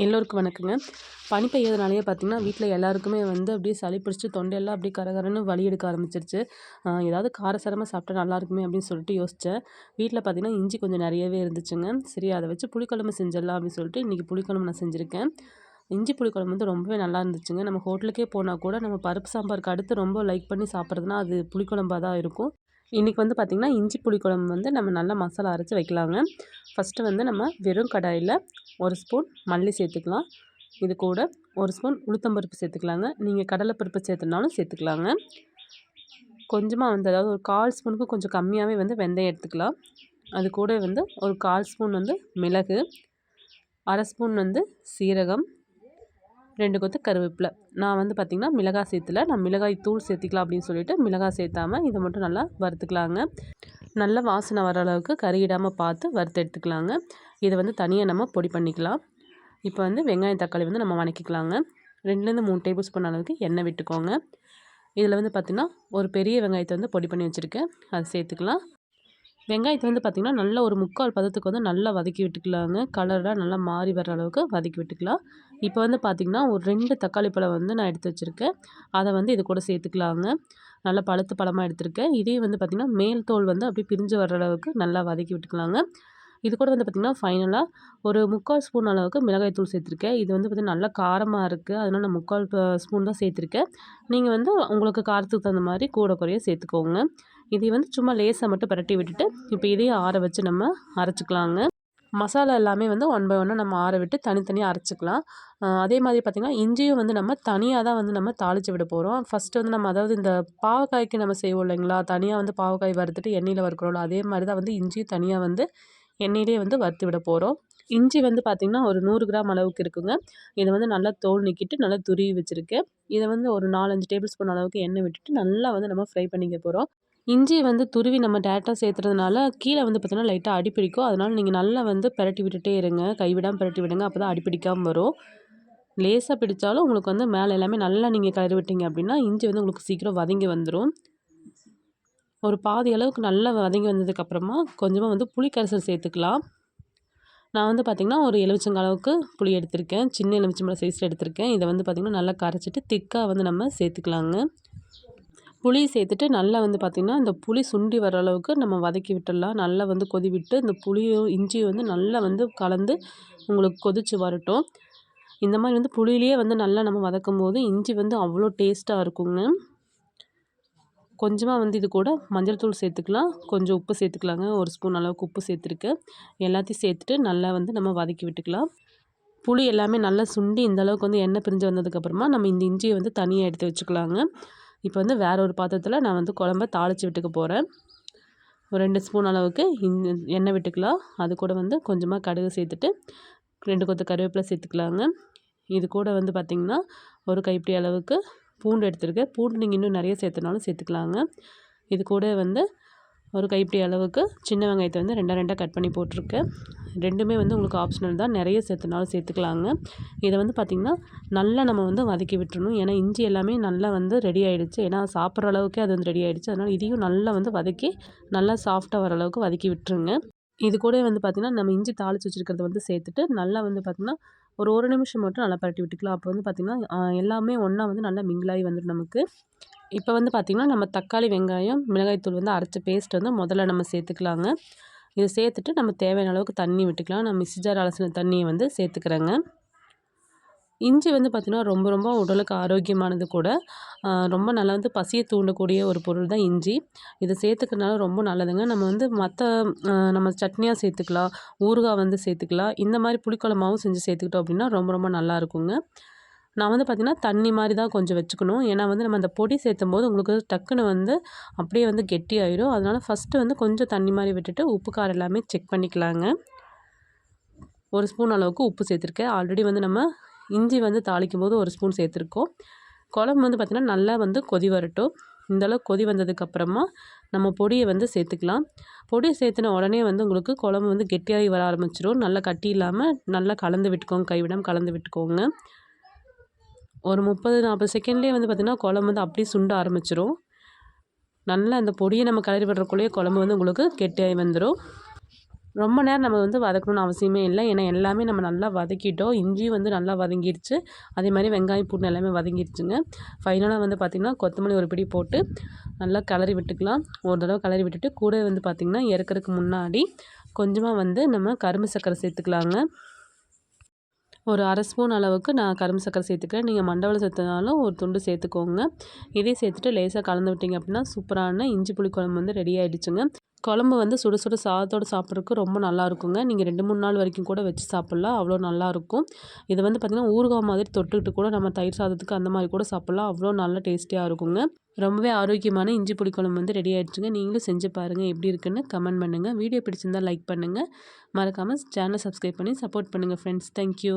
எல்லோருக்கும் வணக்கங்க. பனி பெய்யறதுனாலயே பார்த்தீங்கன்னா, வீட்ல எல்லாருக்குமே வந்து அப்படியே சளி பிடிச்சு தொண்டையெல்லாம் அப்படியே கரகரன்னு வலி எடுக்க ஆரம்பிச்சிருச்சு. ஏதாவது காரசாரமா சாப்பிட்டா நல்லாயிருக்குமே அப்படின்னு சொல்லிட்டு யோசிச்சேன். வீட்ல பார்த்தீங்கன்னா, இஞ்சி கொஞ்சம் நெறையவே இருந்துச்சுங்க. சரி அத வச்சு புளிக்குழம்பு செஞ்சிடலாம் அப்படின்னு சொல்லிட்டு இன்றைக்கி புளிக்குழம்பு நான் செஞ்சுருக்கேன். இஞ்சி புளிக்குழம்பு வந்து ரொம்பவே நல்லா இருந்துச்சுங்க. நம்ம ஹோட்டலுக்கே போனா கூட நம்ம பருப்பு சாம்பாருக்கு அடுத்து ரொம்ப லைக் பண்ணி சாப்பிட்றதுனா அது புளிக்குழம்பா தான் இருக்கும். இன்றைக்கி வந்து பார்த்திங்கன்னா, இஞ்சி புளிக்குழம்பு வந்து நம்ம நல்லா மசாலா அரைச்சி வைக்கலாங்க. ஃபஸ்ட்டு வந்து நம்ம வெறும் கடாயில் 1 ஸ்பூன் மல்லி சேர்த்துக்கலாம். இது கூட 1 ஸ்பூன் உளுத்தம்பருப்பு சேர்த்துக்கலாங்க. நீங்கள் கடலைப்பருப்பு சேர்த்துனாலும் சேர்த்துக்கலாங்க. கொஞ்சமாக வந்து அதாவது ஒரு 1/4 ஸ்பூனுக்கு கொஞ்சம் கம்மியாகவே வந்து வெந்தயம் எடுத்துக்கலாம். அது கூட வந்து ஒரு 1/4 ஸ்பூன் வந்து மிளகு, 1/2 ஸ்பூன் வந்து சீரகம், 2 கொத்து கருவேப்பிலை. நான் வந்து பார்த்திங்கன்னா மிளகாய் சேர்த்துல, நான் மிளகாய் தூள் சேர்த்திக்கலாம் அப்படின்னு சொல்லிட்டு மிளகாய் சேர்த்தாமல் இதை மட்டும் நல்லா வறுத்துக்கலாங்க. நல்ல வாசனை வர அளவுக்கு கருகிடாமல் பார்த்து வறுத்து எடுத்துக்கலாங்க. இதை வந்து தனியாக நம்ம பொடி பண்ணிக்கலாம். இப்போ வந்து வெங்காயம் தக்காளி வந்து நம்ம வணக்கிக்கலாங்க. 2லேருந்து 3 டேபிள் ஸ்பூன் அளவுக்கு எண்ணெய் விட்டுக்கோங்க. இதில் வந்து பார்த்திங்கன்னா ஒரு பெரிய வெங்காயத்தை வந்து பொடி பண்ணி வச்சுருக்கேன், அதை சேர்த்துக்கலாம். வெங்காயத்தை வந்து பார்த்திங்கன்னா நல்லா ஒரு 3/4 பதத்துக்கு வந்து நல்லா வதக்கி விட்டுக்கலாங்க. கலராக நல்லா மாறி வர அளவுக்கு வதக்கி விட்டுக்கலாம். இப்போ வந்து பார்த்திங்கன்னா ஒரு 2 தக்காளி பழம் வந்து நான் எடுத்து வச்சுருக்கேன், அதை வந்து இது கூட சேர்த்துக்கலாங்க. நல்லா பழுத்து பழமாக எடுத்திருக்கேன். இதையும் வந்து பார்த்திங்கன்னா மேல் தோல் வந்து அப்படியே பிரிஞ்சு வர அளவுக்கு நல்லா வதக்கி விட்டுக்கலாங்க. இது கூட வந்து பார்த்திங்கன்னா ஃபைனலாக ஒரு 3/4 ஸ்பூன் அளவுக்கு மிளகாய் தூள் சேர்த்துருக்கேன். இது வந்து பார்த்திங்கன்னா நல்லா காரமாக இருக்குது, அதனால் நான் 3/4 ஸ்பூன் தான் சேர்த்துருக்கேன். நீங்கள் வந்து உங்களுக்கு காரத்துக்கு தகுந்த மாதிரி கூட குறைய சேர்த்துக்கோங்க. இதை வந்து சும்மா லேசாக மட்டும் பிரட்டி விட்டுட்டு இப்போ இதையும் ஆற வச்சு நம்ம அரைச்சிக்கலாங்க. மசாலா எல்லாமே வந்து ஒன் பை ஒன்னாக நம்ம ஆற விட்டு தனித்தனியாக அரைச்சிக்கலாம். அதே மாதிரி பார்த்திங்கன்னா இஞ்சியும் வந்து நம்ம தனியாக தான் வந்து நம்ம தாளித்து விட போகிறோம். ஃபஸ்ட்டு வந்து நம்ம அதாவது இந்த பாவக்காய்க்கு நம்ம செய்வோம் இல்லைங்களா, தனியாக வந்து பாவக்காய் வறுத்துட்டு எண்ணெயில் வறுக்கிறோம்ல, அதே மாதிரி தான் வந்து இஞ்சியும் தனியாக வந்து எண்ணெயிலே வந்து வறுத்து விட போகிறோம். இஞ்சி வந்து பார்த்திங்கன்னா ஒரு 100 கிராம் அளவுக்கு இருக்குங்க. இதை வந்து நல்லா தோல் நீக்கிட்டு நல்லா துருவி வச்சுருக்கேன். இதை வந்து ஒரு 4, 5 டேபிள் ஸ்பூன் அளவுக்கு எண்ணெய் விட்டுட்டு நல்லா வந்து நம்ம ஃப்ரை பண்ணிக்க போகிறோம். இஞ்சி வந்து துருவி நம்ம டேரெக்டாக சேர்த்துறதுனால கீழே வந்து பார்த்திங்கன்னா லைட்டாக அடிப்பிடிக்கும். அதனால் நீங்கள் நல்லா வந்து பிரட்டி விட்டுட்டே இருங்க, கைவிடாமல் பிரட்டி விடுங்க, அப்போ தான் அடிப்பிடிக்காமல் வரும். லேசாக பிடிச்சாலும் உங்களுக்கு வந்து மேலே எல்லாமே நல்லா நீங்கள் கிளறி விட்டீங்க அப்படின்னா இஞ்சி வந்து உங்களுக்கு சீக்கிரம் வதங்கி வந்துடும். ஒரு பாதி அளவுக்கு நல்லா வதங்கி வந்ததுக்கப்புறமா கொஞ்சமாக வந்து புளி கரைசல் சேர்த்துக்கலாம். நான் வந்து பார்த்திங்கன்னா ஒரு எலுமிச்சங்க அளவுக்கு புளி எடுத்திருக்கேன், சின்ன எலுமிச்சம்பழம் சைஸில் எடுத்திருக்கேன். இதை வந்து பார்த்திங்கன்னா நல்லா கரைச்சிட்டு திக்காக வந்து நம்ம சேர்த்துக்கலாங்க. புளி சேர்த்துட்டு நல்லா வந்து பார்த்திங்கன்னா இந்த புளி சுண்டி வர அளவுக்கு நம்ம வதக்கி விட்டுடலாம். நல்லா வந்து கொதி விட்டு இந்த புளியும் இஞ்சியும் வந்து நல்லா வந்து கலந்து உங்களுக்கு கொதித்து வரட்டும். இந்த மாதிரி வந்து புளியிலேயே வந்து நல்லா நம்ம வதக்கும் போது இஞ்சி வந்து அவ்வளோ டேஸ்ட்டாக இருக்குங்க. கொஞ்சமாக வந்து இது கூட மஞ்சள் தூள் சேர்த்துக்கலாம், கொஞ்சம் உப்பு சேர்த்துக்கலாங்க. 1 ஸ்பூன் அளவுக்கு உப்பு சேர்த்துருக்கேன். எல்லாத்தையும் சேர்த்துட்டு நல்லா வந்து நம்ம வதக்கி விட்டுக்கலாம். புளி எல்லாமே நல்லா சுண்டி இந்த அளவுக்கு வந்து எண்ணெய் பிரிஞ்சு வந்ததுக்கப்புறமா நம்ம இந்த இஞ்சியை வந்து தனியாக எடுத்து வச்சுக்கலாங்க. இப்போ வந்து வேற ஒரு பாத்திரத்தில் நான் வந்து குழம்ப தாளித்து விட்டுக்க போகிறேன். ஒரு 2 ஸ்பூன் அளவுக்கு எண்ணெய் விட்டுக்கலாம். அது கூட வந்து கொஞ்சமாக கடுகு சேர்த்துட்டு 2 கொத்து கருவேப்பிலை சேர்த்துக்கலாங்க. இது கூட வந்து பார்த்திங்கன்னா ஒரு கைப்பிடி அளவுக்கு பூண்டு எடுத்துருக்கேன். பூண்டு நீங்கள் இன்னும் நிறைய சேர்த்துனாலும் சேர்த்துக்கலாங்க. இது கூட வந்து ஒரு கைப்பிடி அளவுக்கு சின்ன வெங்காயத்தை வந்து 2 கட் பண்ணி போட்டிருக்கேன். 2மே வந்து உங்களுக்கு ஆப்ஷனல் தான், நிறைய சேர்த்துனாலும் சேர்த்துக்கலாங்க. இதை வந்து பார்த்திங்கன்னா நல்லா நம்ம வந்து வதக்கி விட்டுறணும். ஏன்னா இஞ்சி எல்லாமே நல்லா வந்து ரெடி ஆகிடுச்சு, ஏன்னா சாப்பிட்ற அளவுக்கே அது வந்து ரெடி ஆகிடுச்சு. அதனால் இதையும் நல்லா வந்து வதக்கி நல்லா சாஃப்டாக வர அளவுக்கு வதக்கி விட்டுருங்க. இது கூட வந்து பார்த்திங்கன்னா நம்ம இஞ்சி தாளித்து வச்சுருக்கிறத வந்து சேர்த்துட்டு நல்லா வந்து பார்த்திங்கன்னா ஒரு 1 நிமிஷம் மட்டும் நல்லா பரட்டி விட்டுக்கலாம். அப்போ வந்து பார்த்திங்கன்னா எல்லாமே ஒன்றா வந்து நல்லா மிங்கிளாகி வந்துடும் நமக்கு. இப்போ வந்து பார்த்திங்கன்னா நம்ம தக்காளி, வெங்காயம், மிளகாய்த்தூள் வந்து அரைச்ச பேஸ்ட் வந்து முதல்ல நம்ம சேர்த்துக்கலாங்க. இதை சேர்த்துட்டு நம்ம தேவையான அளவுக்கு தண்ணி விட்டுக்கலாம். நான் மிக்ஸி ஜார் அலசின தண்ணியை வந்து சேர்த்துக்கிறேங்க. இஞ்சி வந்து பார்த்திங்கன்னா ரொம்ப ரொம்ப உடலுக்கு ஆரோக்கியமானது கூட. ரொம்ப நல்லா வந்து பசியை தூண்டக்கூடிய ஒரு பொருள் தான் இஞ்சி. இதை சேர்த்துக்கிறனால ரொம்ப நல்லதுங்க. நம்ம வந்து மற்ற நம்ம சட்னியாக சேர்த்துக்கலாம், ஊறுகாய் வந்து சேர்த்துக்கலாம். இந்த மாதிரி புளிக்குழம்பாவும் செஞ்சு சேர்த்துக்கிட்டோம் அப்படின்னா ரொம்ப ரொம்ப நல்லாயிருக்குங்க. நான் வந்து பார்த்திங்கன்னா தண்ணி மாதிரி தான் கொஞ்சம் வச்சுக்கணும். ஏன்னா வந்து நம்ம அந்த பொடி சேர்த்தும்போது உங்களுக்கு டக்குன்னு வந்து அப்படியே வந்து கெட்டியாயிடும். அதனால் ஃபஸ்ட்டு வந்து கொஞ்சம் தண்ணி மாதிரி விட்டுட்டு உப்பு காரம் எல்லாமே செக் பண்ணிக்கலாங்க. 1 ஸ்பூன் அளவுக்கு உப்பு சேர்த்துருக்கேன். ஆல்ரெடி வந்து நம்ம இஞ்சி வந்து தாளிக்கும் போது 1 ஸ்பூன் சேர்த்துருக்கோம். குழம்பு வந்து பார்த்திங்கன்னா நல்லா வந்து கொதி வரட்டும். இந்தளவுக்கு கொதி வந்ததுக்கப்புறமா நம்ம பொடியை வந்து சேர்த்துக்கலாம். பொடியை சேர்த்துன உடனே வந்து உங்களுக்கு குழம்பு வந்து கெட்டியாகி வர ஆரம்பிச்சிடும். நல்லா கட்டி இல்லாமல் நல்லா கலந்து விட்டுக்கோங்க, கைவிடாமல் கலந்து விட்டுக்கோங்க. ஒரு 30, 40 செகண்ட்லேயே வந்து பார்த்திங்கன்னா குழம்பு வந்து அப்படியே சுண்ட ஆரம்பிச்சிடும். நல்லா அந்த பொடியை நம்ம கிளறி விடுறக்குள்ளேயே குழம்பு வந்து உங்களுக்கு கெட்டியாகி வந்துடும். ரொம்ப நேரம் நம்ம வந்து வதக்கணும்னு அவசியமே இல்லை. ஏன்னா எல்லாமே நம்ம நல்லா வதக்கிட்டோம். இஞ்சியும் வந்து நல்லா வதங்கிருச்சு. அதே மாதிரி வெங்காயம், பூண்டு எல்லாமே வதங்கிருச்சுங்க. ஃபைனலா வந்து பார்த்திங்கன்னா கொத்தமல்லி ஒரு பிடி போட்டு நல்லா கிளறி விட்டுக்கலாம். ஒரு தடவை கிளறி விட்டுட்டு கூட வந்து பார்த்திங்கன்னா இறக்கறதுக்கு முன்னாடி கொஞ்சமாக வந்து நம்ம கரும்பு சர்க்கரை சேர்த்துக்கலாங்க. ஒரு 1/2 ஸ்பூன் அளவுக்கு நான் கரும்பு சர்க்கரை சேர்த்துக்கிறேன். நீங்கள் மண்டவெல்லம் சேர்த்தனாலும் ஒரு துண்டு சேர்த்துக்கோங்க. இதையும் சேர்த்துட்டு லேசாக கலந்து விட்டிங்க அப்படின்னா சூப்பரான இஞ்சி புளி குழம்பு வந்து ரெடி ஆகிடுச்சுங்க. குழம்பு வந்து சுட சுட சாதத்தோடு சாப்பிட்றதுக்கு ரொம்ப நல்லாயிருக்குங்க. நீங்கள் 2, 3 நாள் வரைக்கும் கூட வச்சு சாப்பிட்லாம். அவ்வளோ நல்லாயிருக்கும். இது வந்து பார்த்திங்கன்னா ஊறுகாய் மாதிரி தொட்டுக்கிட்டு கூட நம்ம தயிர் சாதத்துக்கு அந்த மாதிரி கூட சாப்பிட்லாம். அவ்வளோ நல்ல டேஸ்டியாக இருக்குங்க. ரொம்பவே ஆரோக்கியமான இஞ்சி புளி குழம்பு வந்து ரெடி ஆகிடுச்சுங்க. நீங்களும் செஞ்சு பாருங்கள் எப்படி இருக்குன்னு கமெண்ட் பண்ணுங்கள். வீடியோ பிடிச்சிருந்தால் லைக் பண்ணுங்கள். மறக்காமல் சேனலை சப்ஸ்கிரைப் பண்ணி சப்போர்ட் பண்ணுங்கள் ஃப்ரெண்ட்ஸ். தேங்க்யூ.